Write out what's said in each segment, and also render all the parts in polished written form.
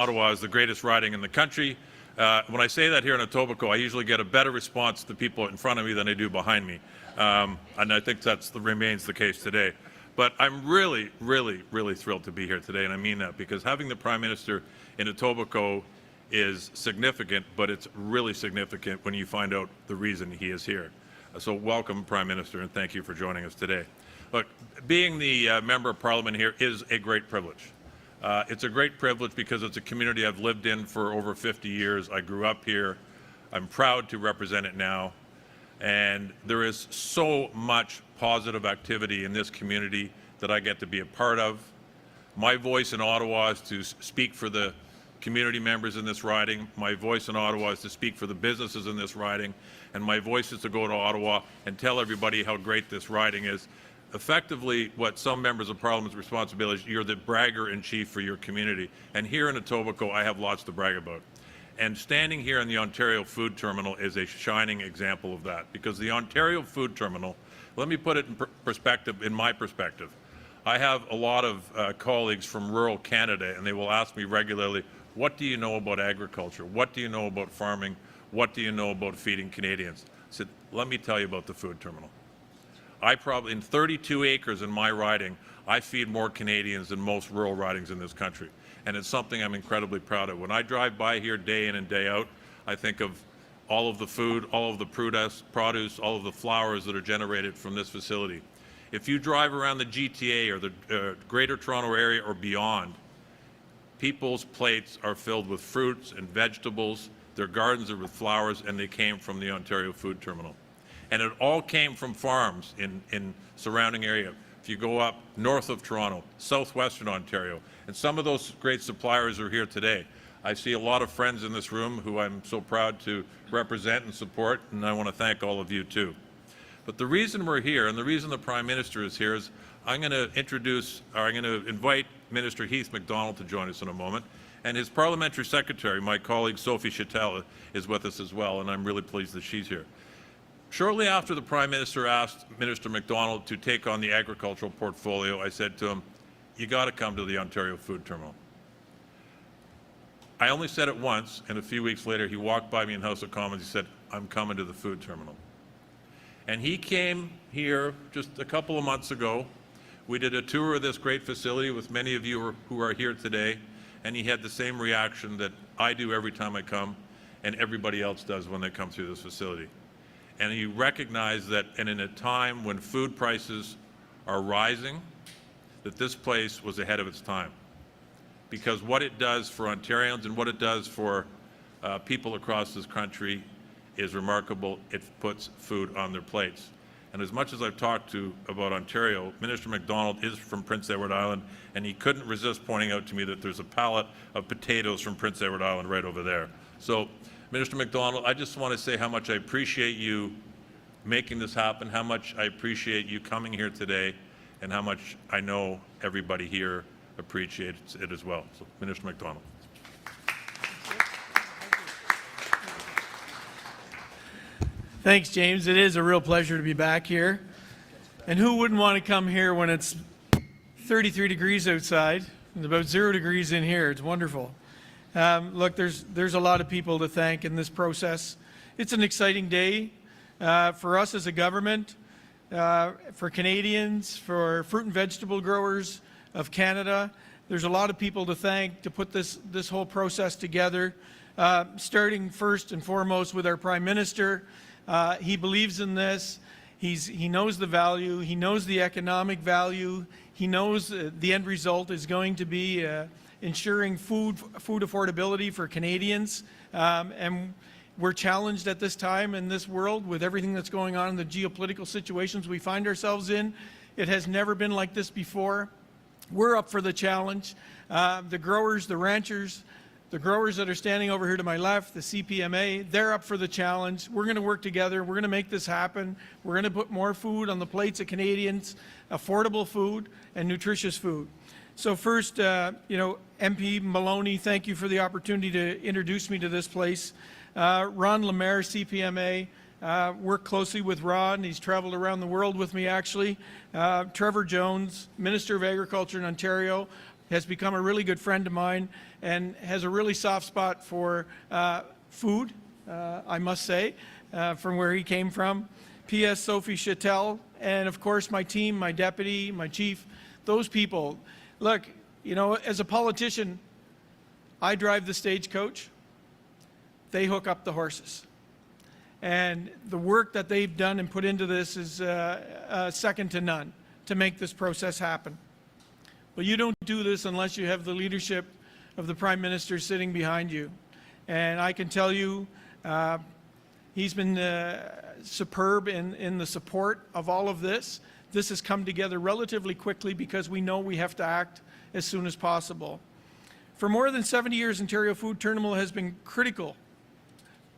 Ottawa is the greatest riding in the country. When I say that here in Etobicoke, I usually get a better response to people in front of me than I do behind me. And I think that remains the case today. But I'm really, really, really thrilled to be here today, and I mean that, because having the Prime Minister in Etobicoke is significant, but it's really significant when you find out the reason he is here. So welcome, Prime Minister, and thank you for joining us today. Look, being the Member of Parliament here is a great privilege. It's a great privilege because it's a community I've lived in for over 50 years. I grew up here. I'm proud to represent it now. And there is so much positive activity in this community that I get to be a part of. My voice in Ottawa is to speak for the community members in this riding. My voice in Ottawa is to speak for the businesses in this riding. And my voice is to go to Ottawa and tell everybody how great this riding is. Effectively, what some members of Parliament's responsibility is, you're the bragger-in-chief for your community. And here in Etobicoke, I have lots to brag about. And standing here in the Ontario Food Terminal is a shining example of that, because the Ontario Food Terminal, let me put it in perspective, in my perspective. I have a lot of colleagues from rural Canada, and they will ask me regularly, what do you know about agriculture? What do you know about farming? What do you know about feeding Canadians? I said, let me tell you about the food terminal. I probably, in 32 acres in my riding, I feed more Canadians than most rural ridings in this country. And it's something I'm incredibly proud of. When I drive by here day in and day out, I think of all of the food, all of the produce, all of the flowers that are generated from this facility. If you drive around the GTA or the Greater Toronto Area or beyond, people's plates are filled with fruits and vegetables, their gardens are with flowers, and they came from the Ontario Food Terminal. And it all came from farms in surrounding area. If you go up north of Toronto, southwestern Ontario, and some of those great suppliers are here today. I see a lot of friends in this room who I'm so proud to represent and support, and I want to thank all of you too. But the reason we're here, and the reason the Prime Minister is here, is I'm going to invite Minister Heath MacDonald to join us in a moment, and his Parliamentary Secretary, my colleague Sophie Chattel, is with us as well, and I'm really pleased that she's here. Shortly after the Prime Minister asked Minister MacDonald to take on the agricultural portfolio, I said to him, you got to come to the Ontario Food Terminal. I only said it once, and a few weeks later he walked by me in House of Commons. He said, I'm coming to the food terminal. And he came here just a couple of months ago. We did a tour of this great facility with many of you who are here today, and he had the same reaction that I do every time I come, and everybody else does when they come through this facility. And he recognized that, and in a time when food prices are rising, that this place was ahead of its time. Because what it does for Ontarians and what it does for people across this country is remarkable. It puts food on their plates. And as much as I've talked about Ontario, Minister MacDonald is from Prince Edward Island, and he couldn't resist pointing out to me that there's a pallet of potatoes from Prince Edward Island right over there. So, Minister MacDonald, I just want to say how much I appreciate you making this happen, how much I appreciate you coming here today, and how much I know everybody here appreciates it as well. So, Minister MacDonald. Thanks, James. It is a real pleasure to be back here. And who wouldn't want to come here when it's 33 degrees outside and about 0 degrees in here? It's wonderful. Look, there's a lot of people to thank in this process. It's an exciting day for us as a government, for Canadians, for fruit and vegetable growers of Canada. There's a lot of people to thank to put this whole process together, starting first and foremost with our Prime Minister. He believes in this. He knows the value. He knows the economic value. He knows the end result is going to be ensuring food affordability for Canadians. And we're challenged at this time in this world with everything that's going on in the geopolitical situations we find ourselves in. It has never been like this before. We're up for the challenge. The growers, the ranchers, the growers that are standing over here to my left, the CPMA, they're up for the challenge. We're going to work together. We're going to make this happen. We're going to put more food on the plates of Canadians, affordable food and nutritious food. So first, MP Maloney, thank you for the opportunity to introduce me to this place. Ron Lemaire, CPMA, work closely with Ron. He's traveled around the world with me, actually. Trevor Jones, Minister of Agriculture in Ontario, has become a really good friend of mine and has a really soft spot for food, I must say, from where he came from. P.S. Sophie Chattel, and of course my team, my deputy, my chief, those people. Look, you know, as a politician, I drive the stagecoach, they hook up the horses. And the work that they've done and put into this is second to none to make this process happen. But you don't do this unless you have the leadership of the Prime Minister sitting behind you. And I can tell you, he's been superb in the support of all of this. This has come together relatively quickly because we know we have to act as soon as possible. For more than 70 years, Ontario Food Terminal has been critical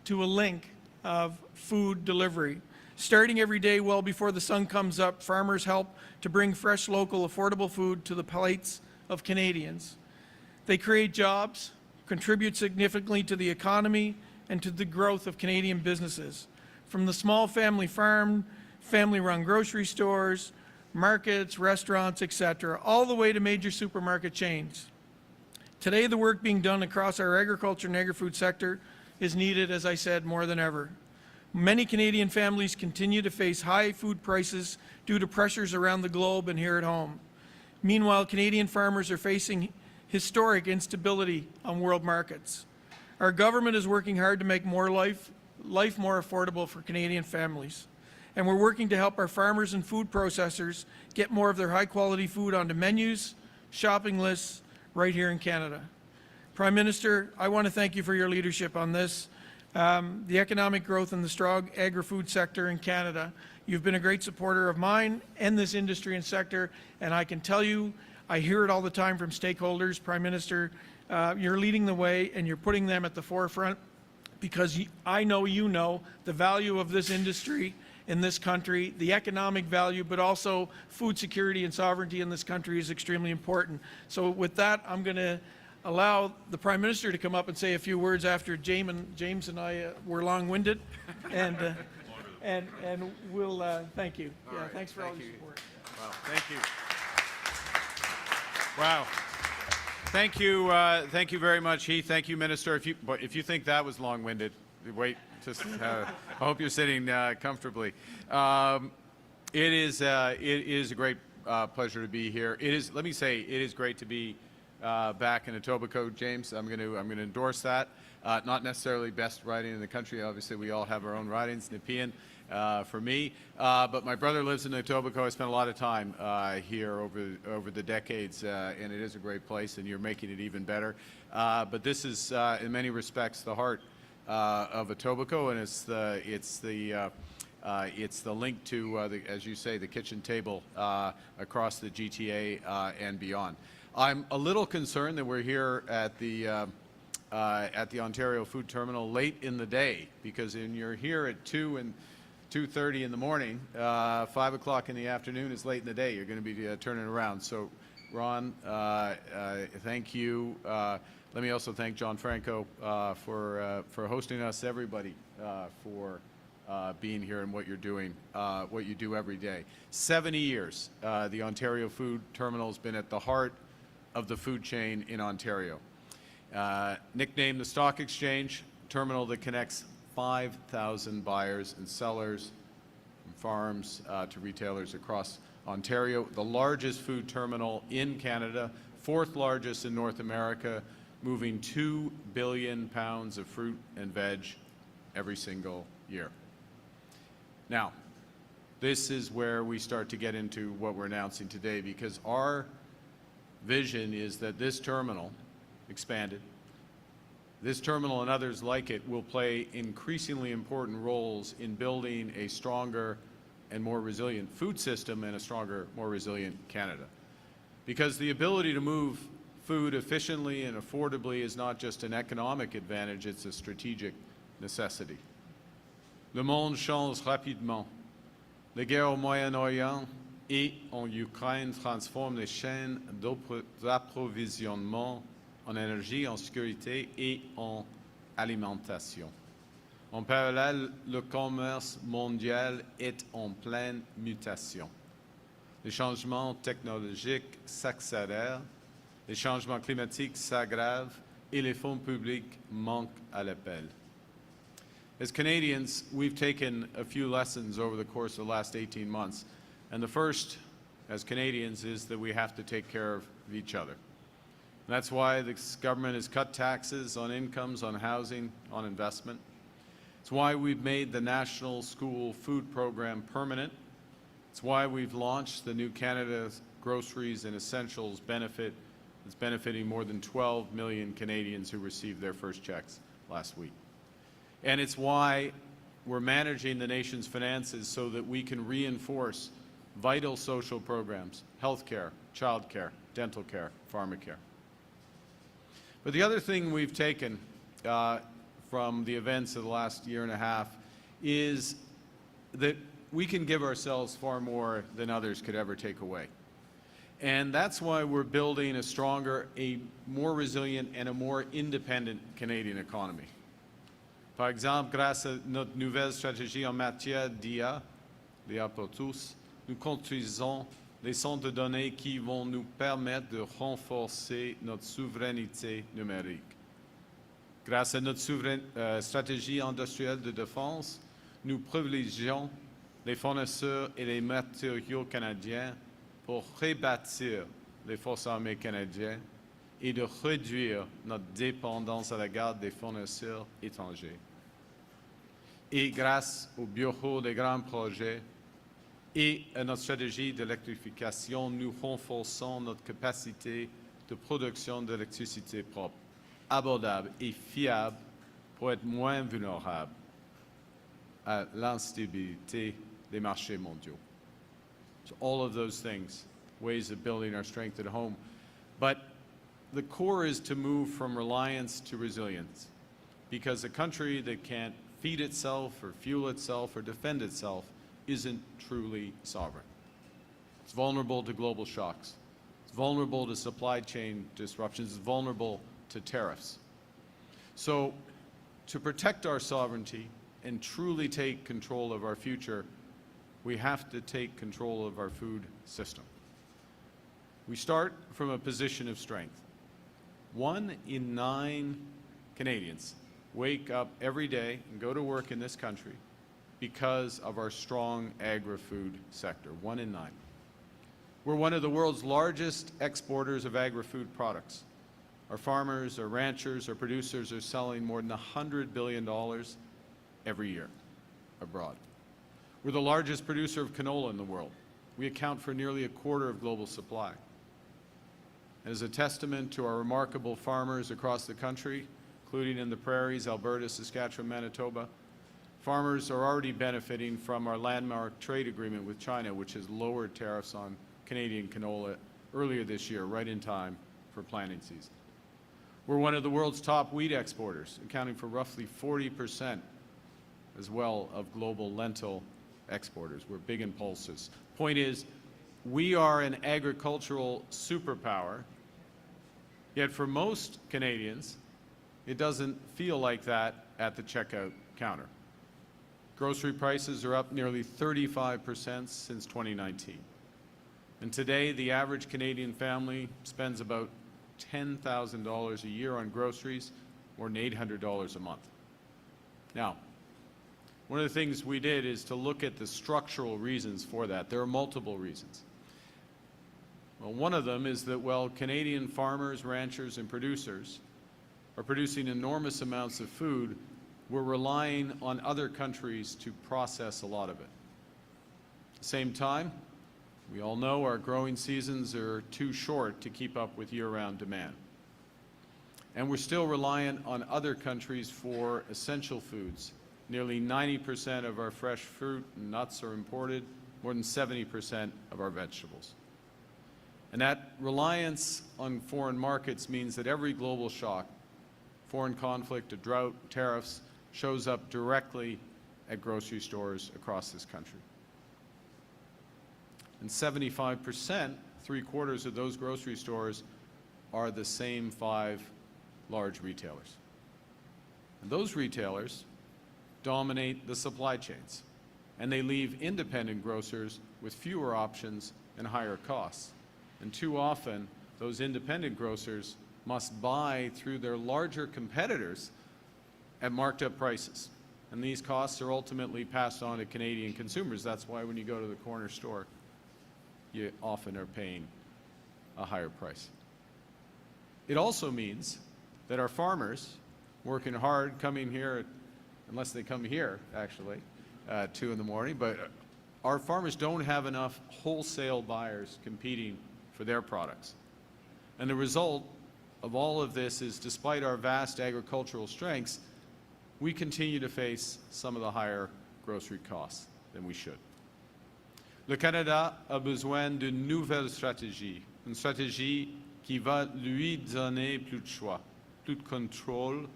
to a link of food delivery. Starting every day well before the sun comes up, farmers help to bring fresh, local, affordable food to the plates of Canadians. They create jobs, contribute significantly to the economy and to the growth of Canadian businesses. From the small family farm, family-run grocery stores, markets, restaurants, etc., all the way to major supermarket chains. Today, the work being done across our agriculture and agri-food sector is needed, as I said, more than ever. Many Canadian families continue to face high food prices due to pressures around the globe and here at home. Meanwhile, Canadian farmers are facing historic instability on world markets. Our government is working hard to make life more affordable for Canadian families. And we're working to help our farmers and food processors get more of their high-quality food onto menus, shopping lists, right here in Canada. Prime Minister, I want to thank you for your leadership on this. The economic growth in the strong agri-food sector in Canada. You've been a great supporter of mine and this industry and sector, and I can tell you, I hear it all the time from stakeholders. Prime Minister, you're leading the way and you're putting them at the forefront because I know you know the value of this industry in this country, the economic value, but also food security and sovereignty in this country is extremely important. So with that, I'm going to allow the Prime Minister to come up and say a few words after James and I were long-winded, and we'll thank you. All right. Thanks for all your support. Wow, thank you. Wow. Thank you very much, Heath. Thank you, Minister. If you think that was long-winded, wait. Just, I hope you're sitting comfortably. It is a great pleasure to be here. Let me say, it is great to be back in Etobicoke, James. I'm going to endorse that. Not necessarily best riding in the country. Obviously, we all have our own ridings. Nepean for me, but my brother lives in Etobicoke. I spent a lot of time here over the decades, and it is a great place. And you're making it even better. But this is, in many respects, the heart of Etobicoke, and it's the link to, as you say, the kitchen table across the GTA and beyond. I'm a little concerned that we're here at the Ontario Food Terminal late in the day, because when you're here at 2 and 2:30 in the morning, 5 o'clock in the afternoon is late in the day. You're going to be turning around. So, Ron, thank you. Let me also thank John Franco for hosting us, everybody for being here and what you're doing, what you do every day. 70 years, the Ontario Food Terminal has been at the heart of the food chain in Ontario. Nicknamed the Stock Exchange, terminal that connects 5,000 buyers and sellers from farms to retailers across Ontario. The largest food terminal in Canada, 4th largest in North America, moving 2 billion pounds of fruit and veg every single year. Now, this is where we start to get into what we're announcing today, because our vision is that this terminal, expanded, this terminal and others like it will play increasingly important roles in building a stronger and more resilient food system and a stronger, more resilient Canada. Because the ability to move food efficiently and affordably is not just an economic advantage, it's a strategic necessity. Le monde change rapidement. Les guerres au Moyen-Orient et en Ukraine transforment les chaînes d'approvisionnement en énergie, en sécurité et en alimentation. En parallèle, le commerce mondial est en pleine mutation. Les changements technologiques s'accélèrent. Les changements climatiques s'aggravent et les fonds publics manquent à l'appel. As Canadians, we've taken a few lessons over the course of the last 18 months. And the first, as Canadians, is that we have to take care of each other. And that's why this government has cut taxes on incomes, on housing, on investment. It's why we've made the National School Food Program permanent. It's why we've launched the new Canada Groceries and Essentials benefit that's benefiting more than 12 million Canadians who received their first checks last week. And it's why we're managing the nation's finances so that we can reinforce vital social programs, health care, child care, dental care, pharmacare. But the other thing we've taken from the events of the last year and a half is that we can give ourselves far more than others could ever take away. And that's why we're building a stronger, a more resilient, and a more independent Canadian economy. Par exemple, grâce à notre nouvelle stratégie en matière d'IA, l'IA pour tous, nous construisons des centres de données qui vont nous permettre de renforcer notre souveraineté numérique. Grâce à notre stratégie industrielle de défense, nous privilégions les fournisseurs et les matériaux canadiens pour rebâtir les forces armées canadiennes et de réduire notre dépendance à l'égard des fournisseurs étrangers. Et grâce au bureau des grands projets et à notre stratégie d'électrification, nous renforçons notre capacité de production d'électricité propre, abordable et fiable pour être moins vulnérable à l'instabilité des marchés mondiaux. So all of those things, ways of building our strength at home. But the core is to move from reliance to resilience, because a country that can't feed itself or fuel itself or defend itself isn't truly sovereign. It's vulnerable to global shocks. It's vulnerable to supply chain disruptions. It's vulnerable to tariffs. So to protect our sovereignty and truly take control of our future, we have to take control of our food system. We start from a position of strength. 1 in 9 Canadians wake up every day and go to work in this country because of our strong agri-food sector. 1 in 9. We're one of the world's largest exporters of agri-food products. Our farmers, our ranchers, our producers are selling more than $100 billion every year abroad. We're the largest producer of canola in the world. We account for nearly a quarter of global supply. As a testament to our remarkable farmers across the country, including in the prairies, Alberta, Saskatchewan, Manitoba, farmers are already benefiting from our landmark trade agreement with China, which has lowered tariffs on Canadian canola earlier this year, right in time for planting season. We're one of the world's top wheat exporters, accounting for roughly 40% as well of global lentil exporters. We're big in pulses. Point is, we are an agricultural superpower, yet for most Canadians, it doesn't feel like that at the checkout counter. Grocery prices are up nearly 35% since 2019. And today, the average Canadian family spends about $10,000 a year on groceries, more than $800 a month. Now, one of the things we did is to look at the structural reasons for that. There are multiple reasons. Well, one of them is that while Canadian farmers, ranchers, and producers are producing enormous amounts of food, we're relying on other countries to process a lot of it. At the same time, we all know our growing seasons are too short to keep up with year-round demand. And we're still reliant on other countries for essential foods. Nearly 90% of our fresh fruit and nuts are imported, more than 70% of our vegetables. And that reliance on foreign markets means that every global shock, foreign conflict, a drought, tariffs, shows up directly at grocery stores across this country. And 75%, 3/4 of those grocery stores, are the same 5 large retailers. And those retailers dominate the supply chains, and they leave independent grocers with fewer options and higher costs. And too often, those independent grocers must buy through their larger competitors at marked up prices. And these costs are ultimately passed on to Canadian consumers. That's why when you go to the corner store, you often are paying a higher price. It also means that our farmers, working hard, coming here, unless they come here, actually, at 2 in the morning, but our farmers don't have enough wholesale buyers competing for their products. And the result of all of this is, despite our vast agricultural strengths, we continue to face some of the higher grocery costs than we should. Le Canada a besoin d'une nouvelle stratégie, une stratégie qui va lui donner plus de choix, plus de contrôle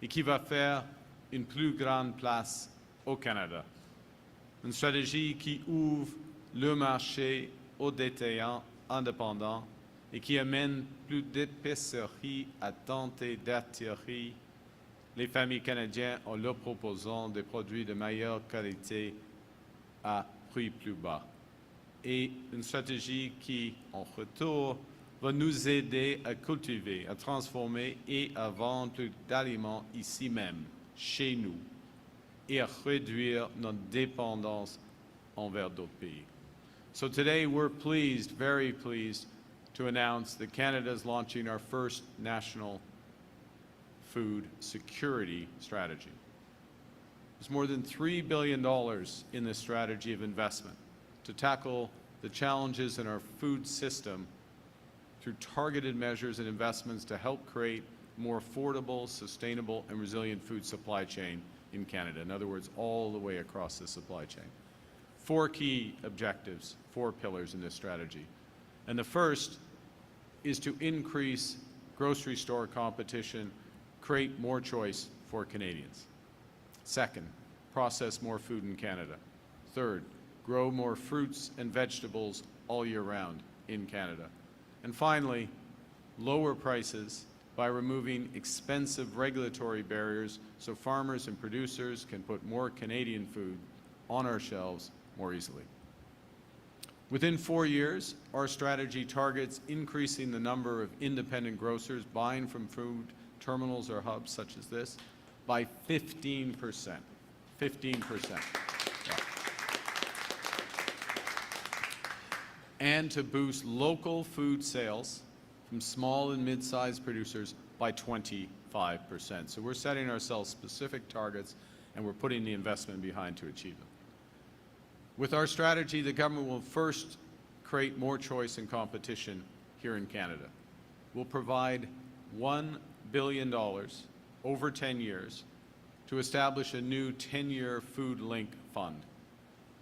et qui va faire une plus grande place au Canada. Une stratégie qui ouvre le marché aux détaillants indépendants et qui amène plus d'épiceries à tenter d'attirer les familles canadiennes en leur proposant des produits de meilleure qualité à prix plus bas. Et une stratégie qui, en retour, va nous aider à cultiver, à transformer et à vendre plus d'aliments ici même, chez nous, et à réduire notre dépendance envers d'autres pays. So today we're pleased, very pleased, to announce that Canada is launching our first national food security strategy. There's more than $3 billion in this strategy of investment to tackle the challenges in our food system through targeted measures and investments to help create more affordable, sustainable, and resilient food supply chain in Canada. In other words, all the way across the supply chain. 4 key objectives, 4 pillars in this strategy. And the first is to increase grocery store competition, create more choice for Canadians. Second, process more food in Canada. Third, grow more fruits and vegetables all year round in Canada. And finally, lower prices by removing expensive regulatory barriers so farmers and producers can put more Canadian food on our shelves more easily. Within 4 years, our strategy targets increasing the number of independent grocers buying from food terminals or hubs such as this by 15%. 15%. Yeah. And to boost local food sales from small and mid-sized producers by 25%. So we're setting ourselves specific targets and we're putting the investment behind to achieve them. With our strategy, the government will first create more choice and competition here in Canada. We'll provide $1 billion over 10 years to establish a new 10-year food link fund.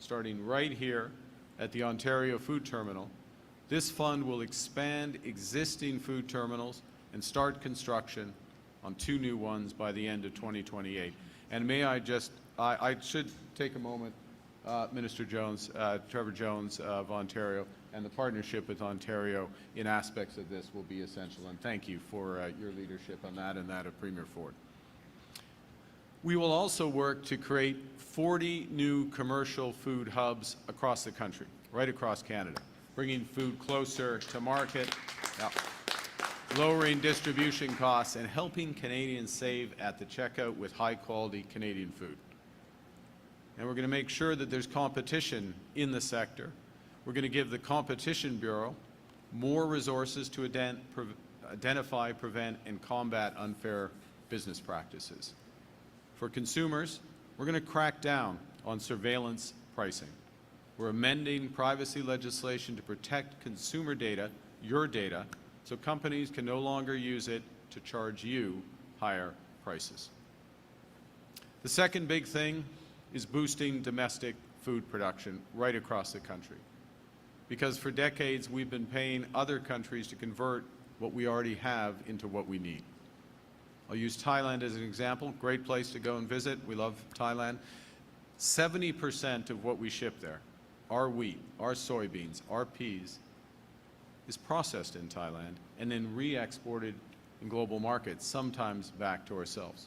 Starting right here at the Ontario Food Terminal, this fund will expand existing food terminals and start construction on 2 new ones by the end of 2028. And may I just, I should take a moment, Minister Jones, Trevor Jones of Ontario, and the partnership with Ontario in aspects of this will be essential. And thank you for your leadership on that and that of Premier Ford. We will also work to create 40 new commercial food hubs across the country, right across Canada, bringing food closer to market, lowering distribution costs, and helping Canadians save at the checkout with high-quality Canadian food. And we're going to make sure that there's competition in the sector. We're going to give the Competition Bureau more resources to identify, prevent, and combat unfair business practices. For consumers, we're going to crack down on surveillance pricing. We're amending privacy legislation to protect consumer data, your data, so companies can no longer use it to charge you higher prices. The second big thing is boosting domestic food production right across the country. Because for decades, we've been paying other countries to convert what we already have into what we need. I'll use Thailand as an example. Great place to go and visit. We love Thailand. 70% of what we ship there, our wheat, our soybeans, our peas, is processed in Thailand and then re-exported in global markets, sometimes back to ourselves.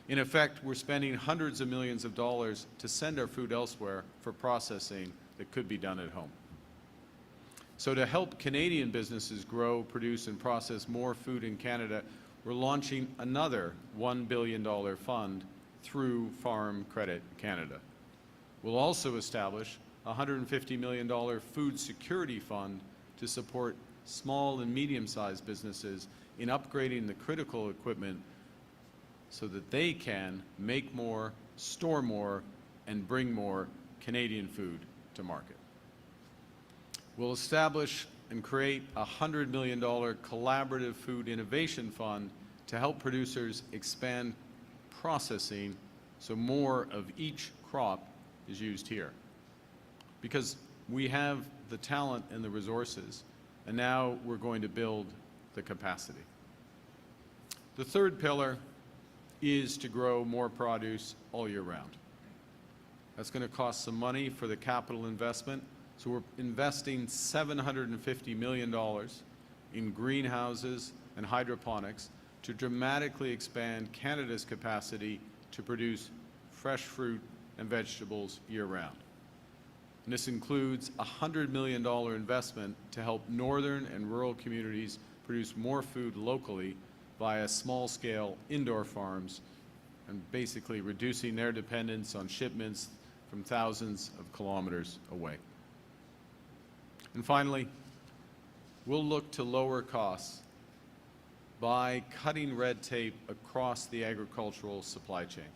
In effect, we're spending hundreds of millions of dollars to send our food elsewhere for processing that could be done at home. So to help Canadian businesses grow, produce, and process more food in Canada, we're launching another $1 billion fund through Farm Credit Canada. We'll also establish a $150 million food security fund to support small and medium-sized businesses in upgrading the critical equipment so that they can make more, store more, and bring more Canadian food to market. We'll establish and create a $100 million collaborative food innovation fund to help producers expand processing so more of each crop is used here. Because we have the talent and the resources, and now we're going to build the capacity. The third pillar is to grow more produce all year round. That's going to cost some money for the capital investment, so we're investing $750 million in greenhouses and hydroponics to dramatically expand Canada's capacity to produce fresh fruit and vegetables year-round. And this includes a $100 million investment to help northern and rural communities produce more food locally via small-scale indoor farms and basically reducing their dependence on shipments from thousands of kilometers away. And finally, we'll look to lower costs by cutting red tape across the agricultural supply chain.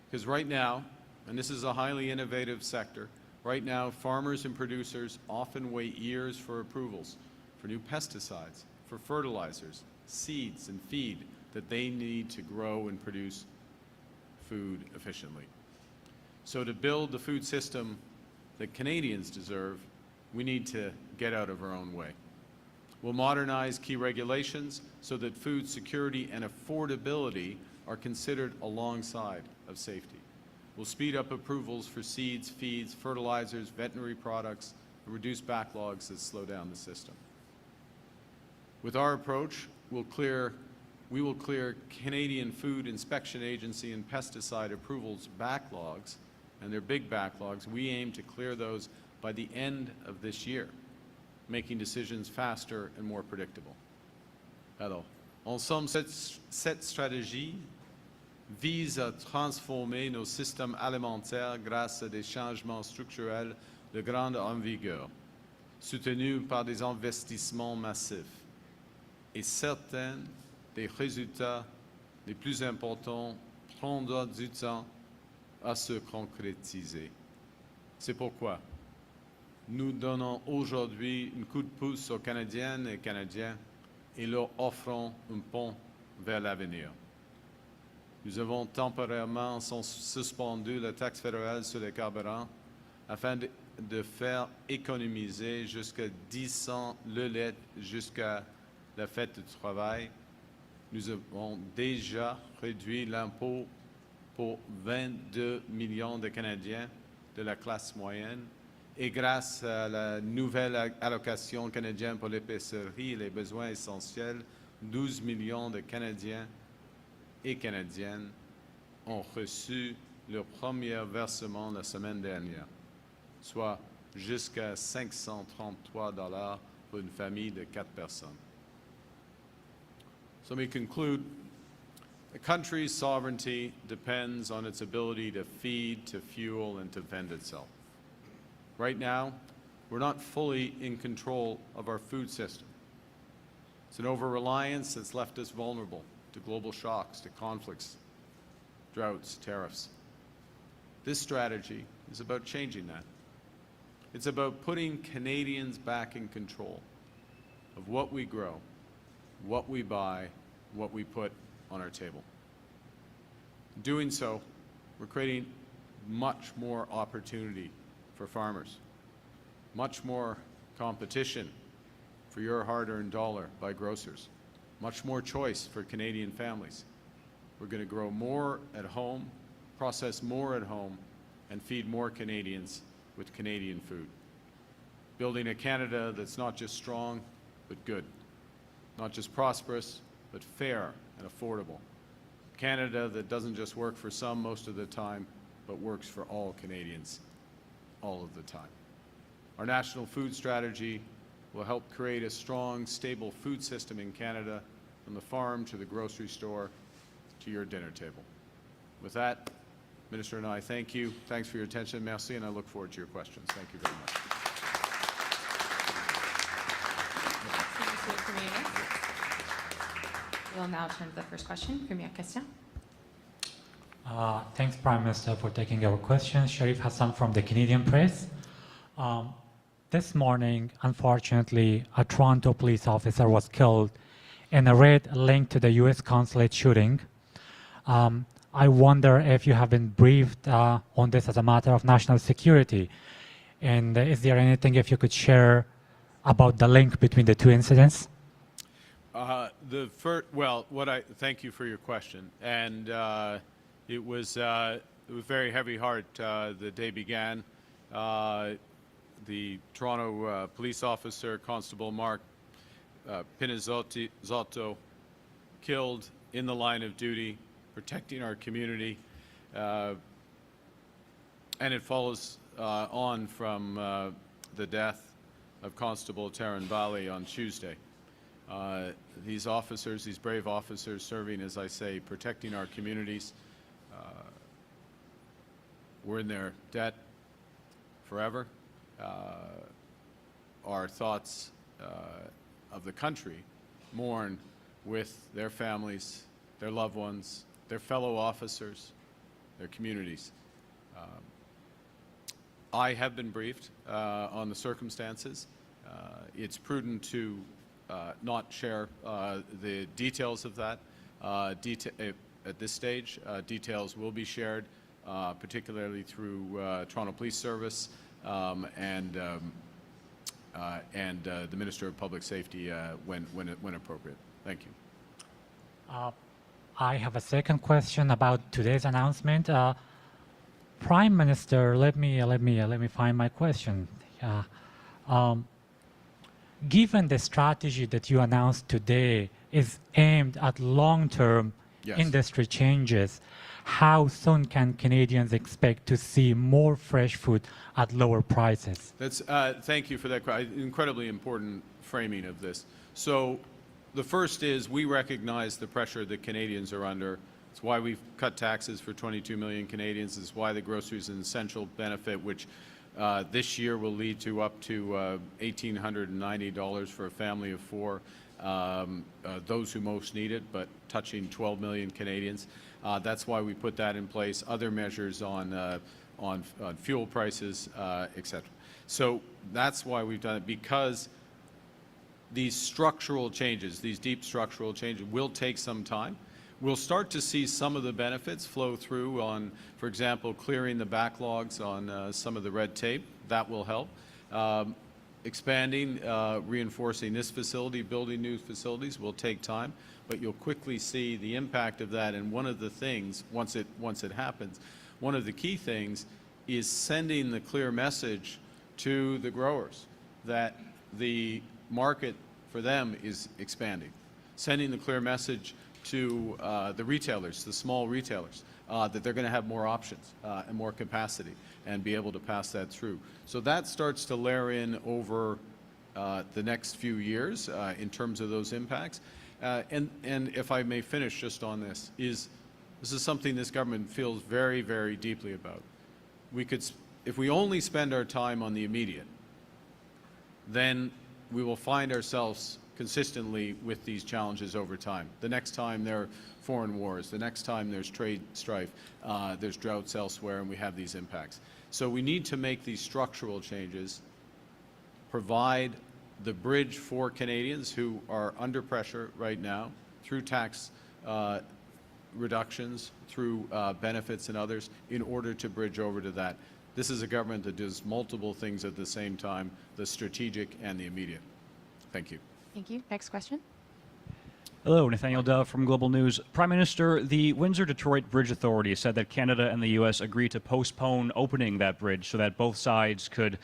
Because right now, and this is a highly innovative sector, right now farmers and producers often wait years for approvals for new pesticides, for fertilizers, seeds, and feed that they need to grow and produce food efficiently. So to build the food system that Canadians deserve, we need to get out of our own way. We'll modernize key regulations so that food security and affordability are considered alongside of safety. We'll speed up approvals for seeds, feeds, fertilizers, veterinary products, and reduce backlogs that slow down the system. With our approach, we will clear Canadian Food Inspection Agency and pesticide approvals backlogs, and they're big backlogs. We aim to clear those by the end of this year, making decisions faster and more predictable. Alors, en somme, cette stratégie vise à transformer nos systèmes alimentaires grâce à des changements structurels de grande envergure, soutenus par des investissements massifs. Et certains des résultats les plus importants prendront du temps à se concrétiser. C'est pourquoi nous donnons aujourd'hui un coup de pouce aux Canadiennes et Canadiens et leur offrons un pont vers l'avenir. Nous avons temporairement suspendu la taxe fédérale sur les carburants afin de faire économiser jusqu'à 10 cents le litre jusqu'à la fête du travail. Nous avons déjà réduit l'impôt pour 22 millions de Canadiens de la classe moyenne et grâce à la nouvelle allocation canadienne pour l'épicerie et les besoins essentiels, 12 millions de Canadiens et Canadiennes ont reçu leur premier versement la semaine dernière, soit jusqu'à $533 pour une famille de 4 personnes. So let me conclude. A country's sovereignty depends on its ability to feed, to fuel, and to fend itself. Right now, we're not fully in control of our food system. It's an over-reliance that's left us vulnerable to global shocks, to conflicts, droughts, tariffs. This strategy is about changing that. It's about putting Canadians back in control of what we grow, what we buy, what we put on our table. In doing so, we're creating much more opportunity for farmers, much more competition for your hard-earned dollar by grocers, much more choice for Canadian families. We're going to grow more at home, process more at home, and feed more Canadians with Canadian food. Building a Canada that's not just strong, but good. Not just prosperous, but fair and affordable. Canada that doesn't just work for some most of the time, but works for all Canadians all of the time. Our national food strategy will help create a strong, stable food system in Canada, from the farm to the grocery store to your dinner table. With that, Minister and I thank you. Thanks for your attention. Merci, and I look forward to your questions. Thank you very much. We'll now turn to the first question. Premier Christian. Thanks, Prime Minister, for taking our question. Sharif Hassan from the Canadian Press. This morning, unfortunately, a Toronto police officer was killed in a raid linked to the U.S. consulate shooting. I wonder if you have been briefed on this as a matter of national security. And is there anything if you could share about the link between the two incidents? Thank you for your question. And it was very heavy heart. The day began. The Toronto police officer, Constable Mark Carney, killed in the line of duty, protecting our community. And it follows on from the death of Constable Taryn Bali on Tuesday. These officers, these brave officers serving, as I say, protecting our communities, we're in their debt forever. Our thoughts of the country mourn with their families, their loved ones, their fellow officers, their communities. I have been briefed on the circumstances. It's prudent to not share the details of that. At this stage, details will be shared, particularly through Toronto Police Service and the Minister of Public Safety when appropriate. Thank you. I have a second question about today's announcement. Prime Minister, let me find my question. Given the strategy that you announced today is aimed at long-term industry changes, how soon can Canadians expect to see more fresh food at lower prices? Thank you for that incredibly important framing of this. So the first is we recognize the pressure that Canadians are under. It's why we've cut taxes for 22 million Canadians. It's why the grocery is an essential benefit, which this year will lead to up to $1,890 for a family of four, those who most need it, but touching 12 million Canadians. That's why we put that in place. Other measures on fuel prices, etc. So that's why we've done it, because these structural changes, these deep structural changes, will take some time. We'll start to see some of the benefits flow through on, for example, clearing the backlogs on some of the red tape. That will help. Expanding, reinforcing this facility, building new facilities will take time, but you'll quickly see the impact of that. And one of the things, once it happens, one of the key things is sending the clear message to the growers that the market for them is expanding. Sending the clear message to the retailers, the small retailers, that they're going to have more options and more capacity and be able to pass that through. So that starts to layer in over the next few years in terms of those impacts. And if I may finish just on this is something this government feels very, very deeply about. If we only spend our time on the immediate, then we will find ourselves consistently with these challenges over time. The next time there are foreign wars, the next time there's trade strife, there's droughts elsewhere, and we have these impacts. So we need to make these structural changes, provide the bridge for Canadians who are under pressure right now through tax reductions, through benefits and others, in order to bridge over to that. This is a government that does multiple things at the same time, the strategic and the immediate. Thank you. Thank you. Next question. Hello, Nathaniel Dove from Global News. Prime Minister, the Windsor-Detroit Bridge Authority said that Canada and the U.S. agreed to postpone opening that bridge so that both sides could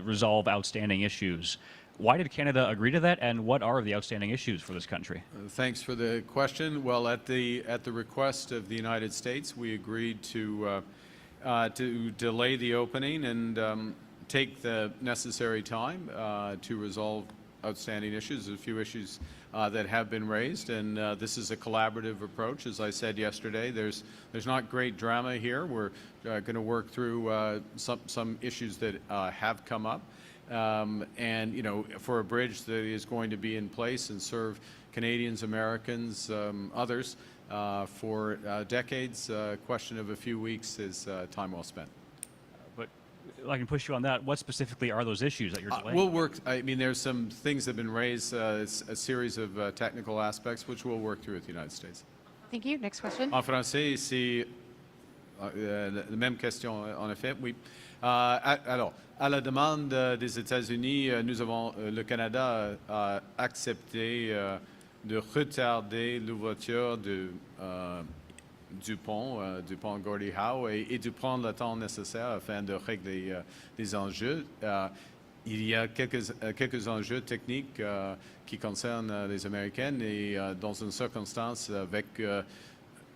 resolve outstanding issues. Why did Canada agree to that, and what are the outstanding issues for this country? Thanks for the question. Well, at the request of the United States, we agreed to delay the opening and take the necessary time to resolve outstanding issues. There's a few issues that have been raised, and this is a collaborative approach. As I said yesterday, there's not great drama here. We're going to work through some issues that have come up. And, you know, for a bridge that is going to be in place and serve Canadians, Americans, others for decades, a question of a few weeks is time well spent. But I can push you on that. What specifically are those issues that you're delaying? We'll work, I mean, there's some things that have been raised, a series of technical aspects, which we'll work through with the United States. Thank you. Next question. En français, c'est la même question, en effet. Oui. Alors, à la demande des États-Unis, le Canada a accepté de retarder l'ouverture du pont Gordie Howe et de prendre le temps nécessaire afin de régler les enjeux. Il y a quelques enjeux techniques qui concernent les Américaines et dans une circonstance avec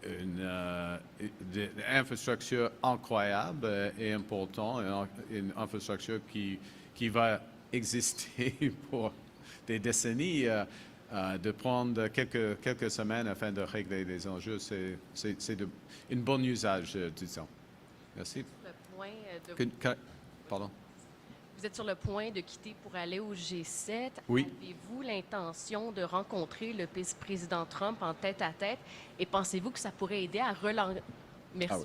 une infrastructure incroyable et importante, une infrastructure qui va exister pour des décennies, de prendre quelques semaines afin de régler les enjeux, c'est un bon usage du temps. Merci. Le point Pardon? Vous êtes sur le point de quitter pour aller au G7. Oui. Avez-vous l'intention de rencontrer le président Trump en tête-à-tête et pensez-vous que ça pourrait aider à relancer,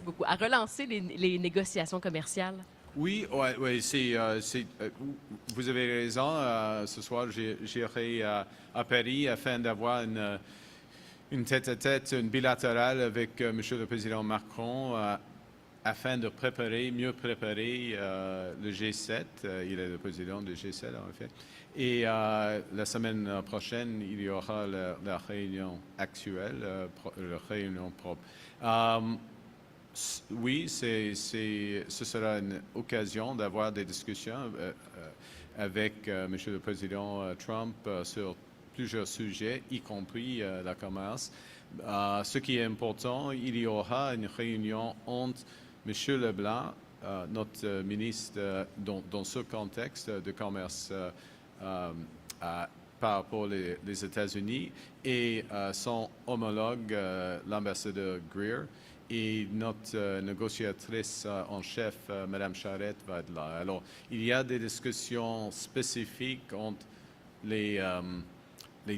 beaucoup, à relancer les négociations commerciales? Oui, ouais, vous avez raison. Ce soir, j'irai à Paris afin d'avoir une tête-à-tête, une bilatérale avec M. le Président Macron afin de mieux préparer le G7. Il est le président du G7, en fait. Et la semaine prochaine, il y aura la réunion actuelle, la réunion propre. Oui, ce sera une occasion d'avoir des discussions avec M. le Président Trump sur plusieurs sujets, y compris la commerce. Ce qui est important, il y aura une réunion entre M. Leblanc, notre ministre, dans ce contexte de commerce par rapport aux États-Unis, et son homologue, l'ambassadeur Greer. Et notre négociatrice en chef, Mme Charette, va être là. Alors, il y a des discussions spécifiques entre les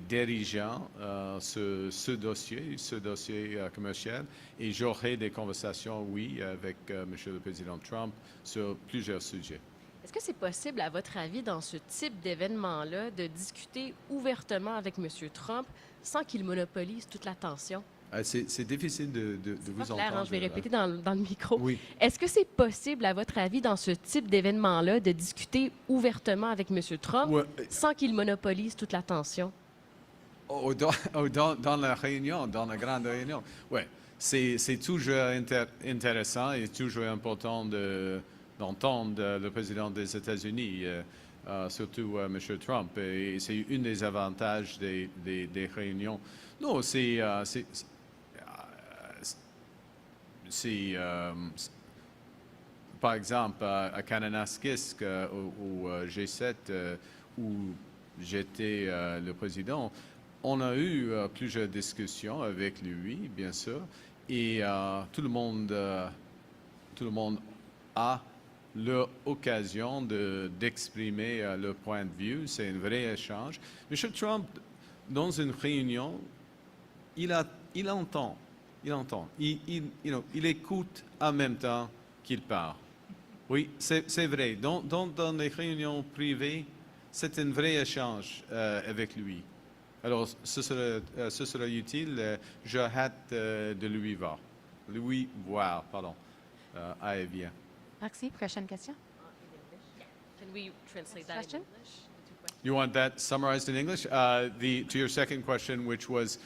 dirigeants sur ce dossier commercial, et j'aurai des conversations, oui, avec M. le Président Trump sur plusieurs sujets. Est-ce que c'est possible, à votre avis, dans ce type d'événement-là, de discuter ouvertement avec M. Trump sans qu'il monopolise toute l'attention? C'est difficile de vous Pas clair, entendre. je vais répéter dans le micro. Oui. Est-ce que c'est possible, à votre avis, dans ce type d'événement-là, de discuter ouvertement avec M. Trump sans qu'il monopolise toute l'attention? Dans la réunion, dans la grande réunion, oui. C'est toujours intéressant et toujours important d'entendre le président des États-Unis, surtout M. Trump. Et c'est un des avantages des réunions. Non, par exemple, à Kananaskis, au G7, où j'étais le président, on a eu plusieurs discussions avec lui, bien sûr, et tout le monde a l'occasion d'exprimer leur point de vue. C'est un vrai échange. M. Trump, dans une réunion, il entend. Il écoute en même temps qu'il parle. Oui, c'est vrai. Dans les réunions privées, c'est un vrai échange avec lui. Alors, ce sera utile. J'ai hâte de lui voir. À Evian. Merci. Prochaine question. Can we translate that in Question? English? You want that summarized in English? To your second question, which was,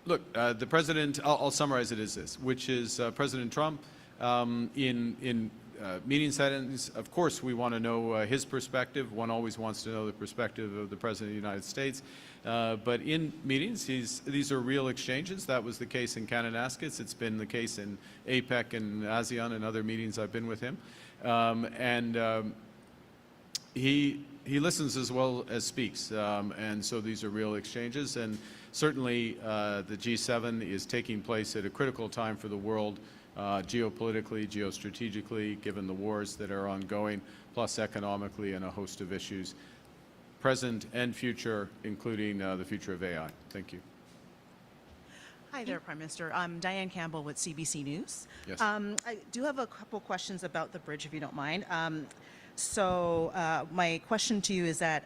look, the president, I'll summarize it as this, which is President Trump in meeting settings. Of course, we want to know his perspective. One always wants to know the perspective of the President of the United States. But in meetings, these are real exchanges. That was the case in Kananaskis. It's been the case in APEC and ASEAN and other meetings I've been with him. He he listens as well as speaks, and so these are real exchanges. And certainly, the G7 is taking place at a critical time for the world, geopolitically, geostrategically, given the wars that are ongoing, plus economically, and a host of issues, present and future, including the future of AI. Thank you. Hi there, Prime Minister. I'm Diane Campbell with CBC News. Yes. I do have a couple questions about the bridge, if you don't mind. My question to you is that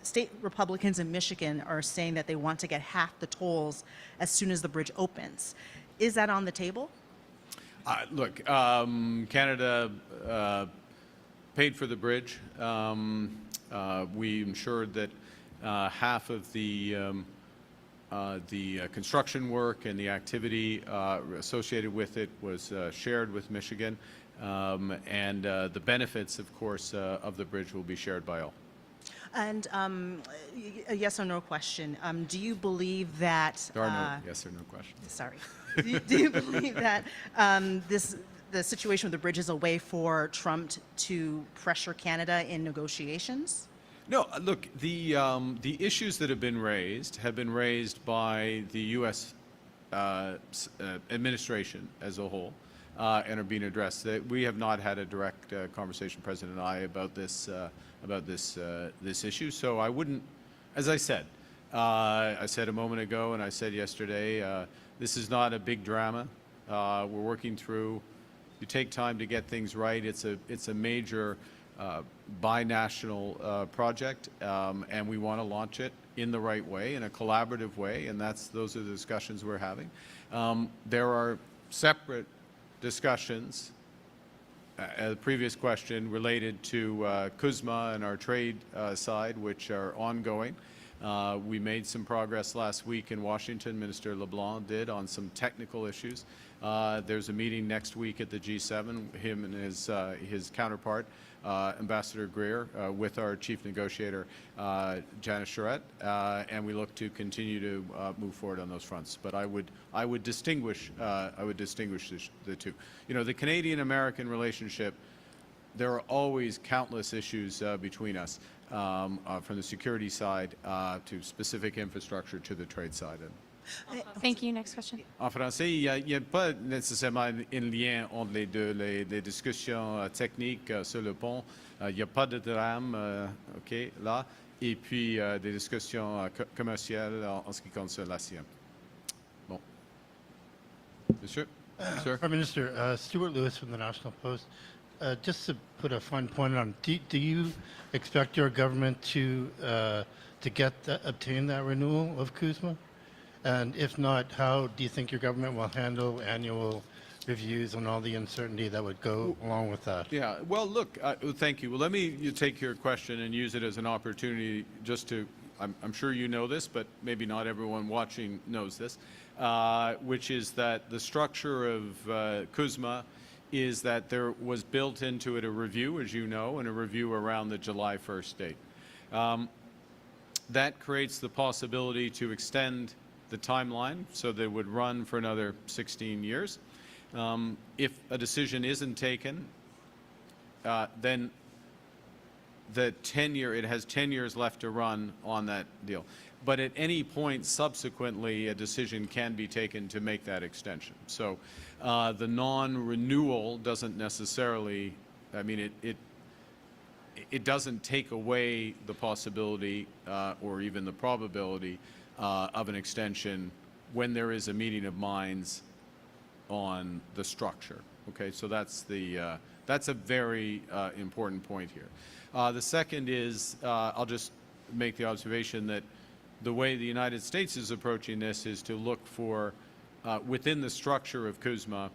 state Republicans in Michigan are saying that they want to get half the tolls as soon as the bridge opens. Is that on the table? Look, Canada paid for the bridge. We ensured that half of the construction work and the activity associated with it was shared with Michigan, and the benefits, of course, of the bridge will be shared by all. And a yes or no question. Do you believe that... There are no yes or no questions. Sorry. Do you believe that the situation with the bridge is a way for Trump to pressure Canada in negotiations? No, look, the issues that have been raised by the U.S. Administration as a whole, and are being addressed. We have not had a direct conversation, President and I, about this issue. So I wouldn't, as I said a moment ago, and I said yesterday, this is not a big drama. We're working through. You take time to get things right. It's a major binational project, and we want to launch it in the right way, in a collaborative way, and those are the discussions we're having. There are separate discussions, the previous question related to CUSMA and our trade side, which are ongoing. We made some progress last week in Washington. Minister LeBlanc did on some technical issues. There's a meeting next week at the G7, him and his counterpart, Ambassador Greer, with our chief negotiator, Janice Charette, and we look to continue to move forward on those fronts. But I would distinguish the two. You know, the Canadian-American relationship, there are always countless issues between us, from the security side to specific infrastructure to the trade side. Thank you. Next question. En français, il n'y a pas nécessairement un lien entre les deux. Les discussions techniques sur le pont, il n'y a pas de drame, OK, là. Et puis, des discussions commerciales en ce qui concerne l'ASEAN. Bon. Monsieur? Sir? Prime Minister, Stuart Lewis from the National Post. Just to put a fine point on, do you expect your government to obtain that renewal of CUSMA? And if not, how do you think your government will handle annual reviews and all the uncertainty that would go along with that? Yeah, well, look, thank you. Well, let me take your question and use it as an opportunity just to, I'm sure you know this, but maybe not everyone watching knows this, which is that the structure of CUSMA is that there was built into it a review, as you know, and a review around the July 1st date. That creates the possibility to extend the timeline so that it would run for another 16 years. If a decision isn't taken, then it has 10 years left to run on that deal. But at any point subsequently, a decision can be taken to make that extension. So the non-renewal doesn't necessarily, I mean, it doesn't take away the possibility or even the probability of an extension when there is a meeting of minds on the structure. Okay, so that's a very important point here. The second is, I'll just make the observation that the way the United States is approaching this is to look for, within the structure of CUSMA,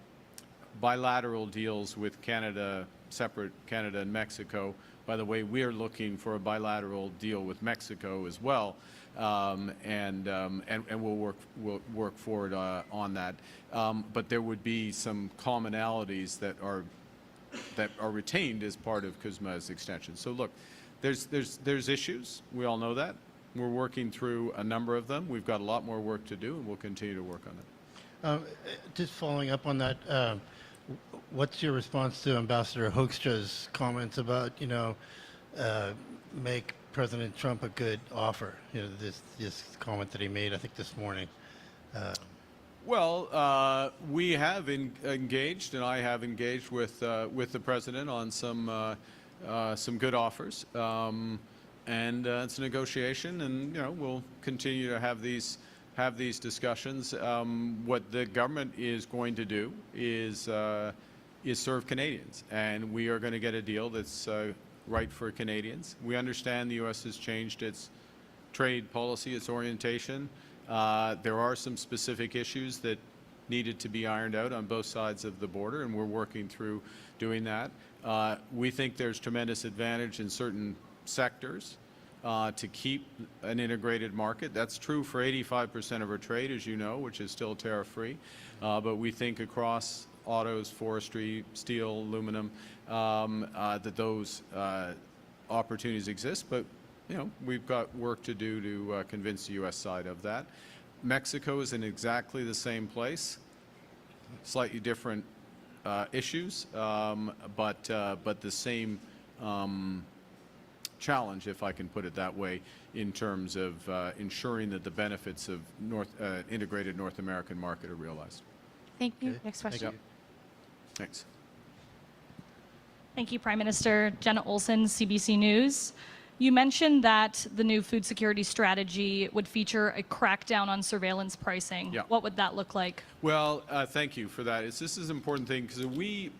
bilateral deals with Canada, separate Canada and Mexico. By the way, we're looking for a bilateral deal with Mexico as well, and we'll work forward on that. But there would be some commonalities that are retained as part of CUSMA's extension. So look, there's issues. We all know that. We're working through a number of them. We've got a lot more work to do, and we'll continue to work on it. Just following up on that, what's your response to Ambassador Hoekstra's comments about, make President Trump a good offer? You know, this comment that he made, I think, this morning. Well, we have engaged, and I have engaged with the president on some good offers, and it's a negotiation, and we'll continue to have these discussions. What the government is going to do is serve Canadians, and we are going to get a deal that's right for Canadians. We understand the U.S. has changed its trade policy, its orientation. There are some specific issues that needed to be ironed out on both sides of the border, and we're working through doing that. We think there's tremendous advantage in certain sectors to keep an integrated market. That's true for 85% of our trade, as you know, which is still tariff-free. But we think across autos, forestry, steel, aluminum, that those opportunities exist. But we've got work to do to convince the U.S. side of that. Mexico is in exactly the same place, slightly different issues, but the same challenge, if I can put it that way, in terms of ensuring that the benefits of integrated North American market are realized. Thank you. Okay. Next question. Yep. Thanks. Thank you, Prime Minister. Jenna Olson, CBC News. You mentioned that the new food security strategy would feature a crackdown on surveillance pricing. Yeah. What would that look like? Well, thank you for that. This is an important thing because we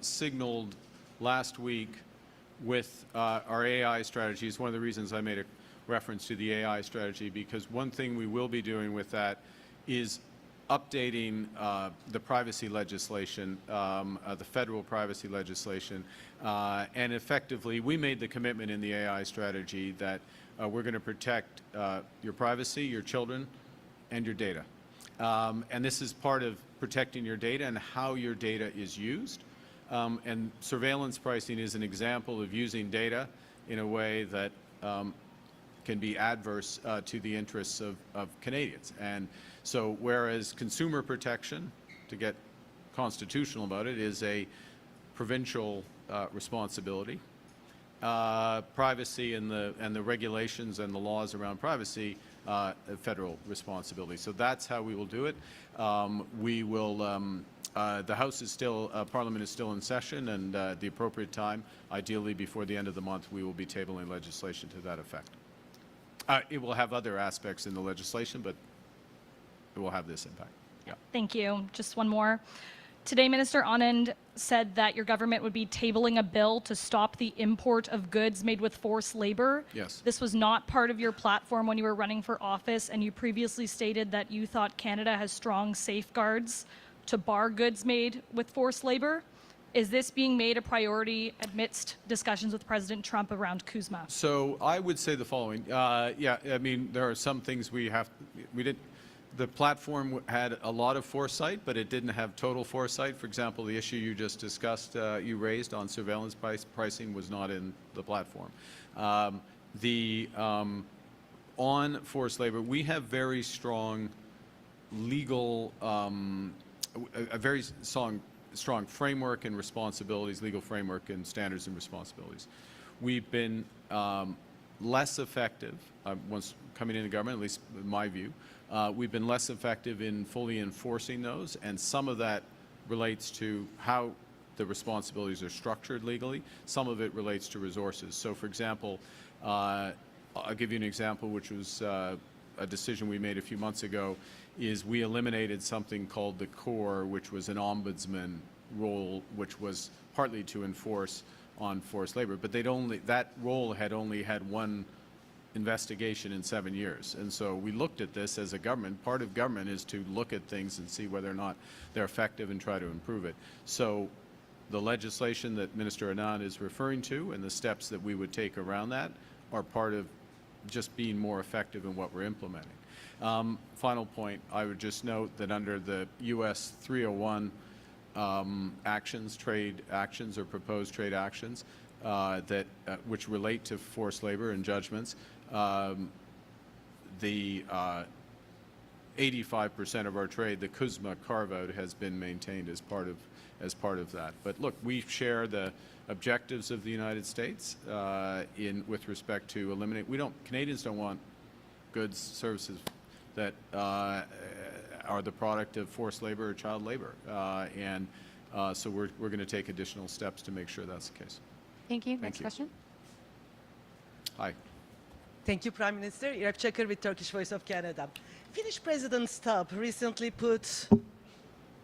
signaled last week with our AI strategy. It's one of the reasons I made a reference to the AI strategy, because one thing we will be doing with that is updating the privacy legislation, the federal privacy legislation, and effectively we made the commitment in the AI strategy that we're going to protect your privacy, your children, and your data. And this is part of protecting your data and how your data is used. And surveillance pricing is an example of using data in a way that can be adverse to the interests of Canadians. And so whereas consumer protection, to get constitutional about it, is a provincial responsibility, privacy and the regulations and the laws around privacy, a federal responsibility. So that's how we will do it. We will, the House is still, Parliament is still in session, and at the appropriate time, ideally before the end of the month, we will be tabling legislation to that effect. It will have other aspects in the legislation, but it will have this impact. Yeah. Thank you. Just one more. Today, Minister Anand said that your government would be tabling a bill to stop the import of goods made with forced labor. Yes. This was not part of your platform when you were running for office, and you previously stated that you thought Canada has strong safeguards to bar goods made with forced labor. Is this being made a priority amidst discussions with President Trump around CUSMA? So I would say the following. Yeah, I mean, there are some things we didn't. The platform had a lot of foresight, but it didn't have total foresight. For example, the issue you just discussed, you raised on surveillance pricing was not in the platform. On forced labor, we have very strong legal, a very strong framework and responsibilities, legal framework and standards and responsibilities. We've been less effective, once coming into government, at least in my view, we've been less effective in fully enforcing those, and some of that relates to how the responsibilities are structured legally. Some of it relates to resources. So, for example, I'll give you an example, which was a decision we made a few months ago, is we eliminated something called the CORE, which was an ombudsman role, which was partly to enforce on forced labor, but that role had only had one investigation in 7 years. And so we looked at this as a government. Part of government is to look at things and see whether or not they're effective and try to improve it. So the legislation that Minister Anand is referring to and the steps that we would take around that are part of just being more effective in what we're implementing. Final point, I would just note that under the U.S. 301 actions, trade actions or proposed trade actions which relate to forced labor and judgments, the 85% of our trade, the CUSMA carve-out, has been maintained as part of that. But look, we share the objectives of the United States with respect to eliminate. Canadians don't want goods, services that are the product of forced labor or child labor, so we're going to take additional steps to make sure that's the case. Thank you. Thank Next you. question. Hi. Thank you, Prime Minister. Irab Chakır with Turkish Voice of Canada. Finnish President Stubb recently put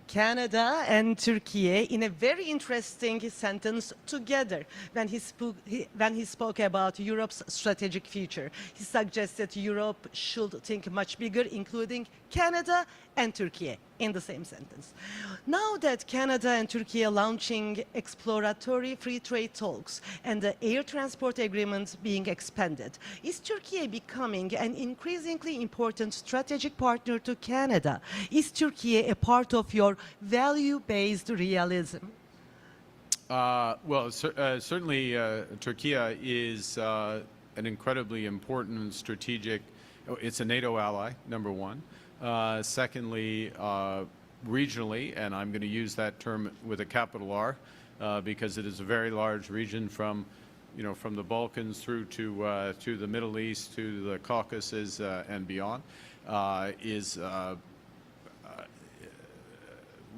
Canada and Turkey in a very interesting sentence together when he spoke about Europe's strategic future. He suggested Europe should think much bigger, including Canada and Turkey in the same sentence. Now that Canada and Turkey are launching exploratory free trade talks and the air transport agreement being expanded, is Turkey becoming an increasingly important strategic partner to Canada? Is Turkey a part of your value-based realism? Certainly Turkey is an incredibly important strategic, it's a NATO ally, number one. Secondly, regionally, and I'm going to use that term with a capital R because it is a very large region from the Balkans through to the Middle East, to the Caucasus and beyond, is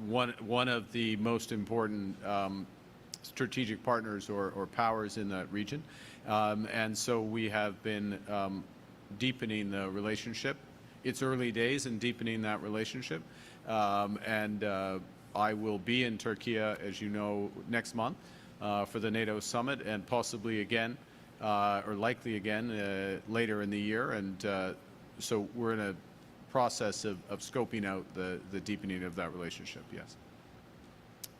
one of the most important strategic partners or powers in that region. And so we have been deepening the relationship. It's early days in deepening that relationship. I will be in Turkey, as you know, next month for the NATO summit, and possibly again, or likely again, later in the year. And so we're in a process of scoping out the deepening of that relationship, yes.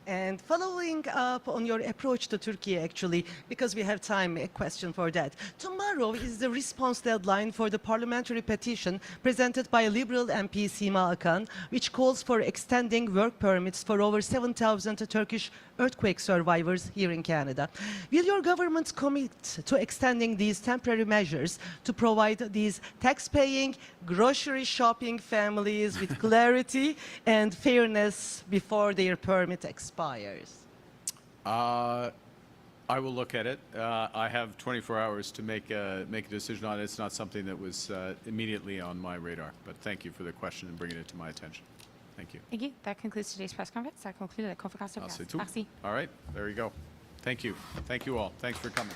And following up on your approach to Turkey, actually, because we have time, a question for that. Tomorrow is the response deadline for the parliamentary petition presented by Liberal MP Sima Akan, which calls for extending work permits for over 7,000 Turkish earthquake survivors here in Canada. Will your government commit to extending these temporary measures to provide these tax-paying, grocery shopping families with clarity and fairness before their permit expires? I will look at it. I have 24 hours to make a decision on it. It's not something that was immediately on my radar, but thank you for the question and bringing it to my attention. Thank you. Thank you. That concludes today's press conference. That concluded la conférence de presse. C'est tout. Merci. All right, there you go. Thank you. Thank you all. Thanks for coming.